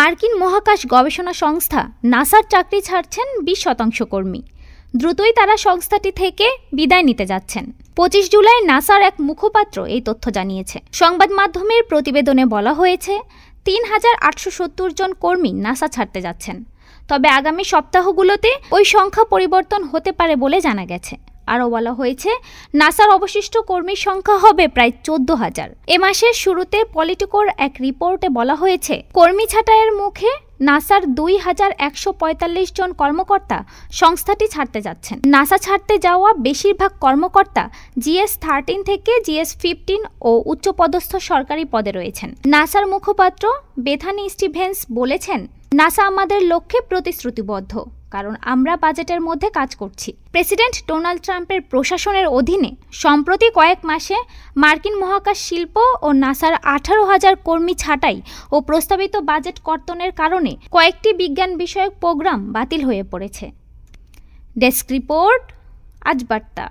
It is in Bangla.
মার্কিন মহাকাশ গবেষণা সংস্থা নাসার চাকরি ছাড়ছেন 20% কর্মী। দ্রুতই তারা সংস্থাটি থেকে বিদায় নিতে যাচ্ছেন। 25 জুলাই নাসার এক মুখপাত্র এই তথ্য জানিয়েছে। সংবাদ মাধ্যমের প্রতিবেদনে বলা হয়েছে 3870 জন কর্মী নাসা ছাড়তে যাচ্ছেন। তবে আগামী সপ্তাহগুলোতে ওই সংখ্যা পরিবর্তন হতে পারে বলে জানা গেছে। আরও বলা হয়েছে নাসার অবশিষ্ট কর্মীর সংখ্যা হবে প্রায় 14,000। এ মাসের শুরুতে পলিটিকোর এক রিপোর্টে বলা হয়েছে কর্মী ছাঁটাইয়ের মুখে নাসার 2145 জন কর্মকর্তা সংস্থাটি ছাড়তে যাচ্ছেন। নাসা ছাড়তে যাওয়া বেশিরভাগ কর্মকর্তা GS-13 থেকে GS-15 ও উচ্চপদস্থ সরকারি পদে রয়েছেন। নাসার মুখপাত্র বেথানি স্টিভেন্স বলেছেন, নাসা আমাদের লক্ষ্যে প্রতিশ্রুতিবদ্ধ, কারণ আমরা বাজেটের মধ্যে কাজ করছি। প্রেসিডেন্ট ডোনাল্ড ট্রাম্পের প্রশাসনের অধীনে সম্প্রতি কয়েক মাসে মার্কিন মহাকাশ শিল্প ও নাসার 18,000 কর্মী ছাঁটাই ও প্রস্তাবিত বাজেট কর্তনের কারণে কয়েকটি বিজ্ঞান বিষয়ক প্রোগ্রাম বাতিল হয়ে পড়েছে। ডেস্ক রিপোর্ট, আজ বার্তা।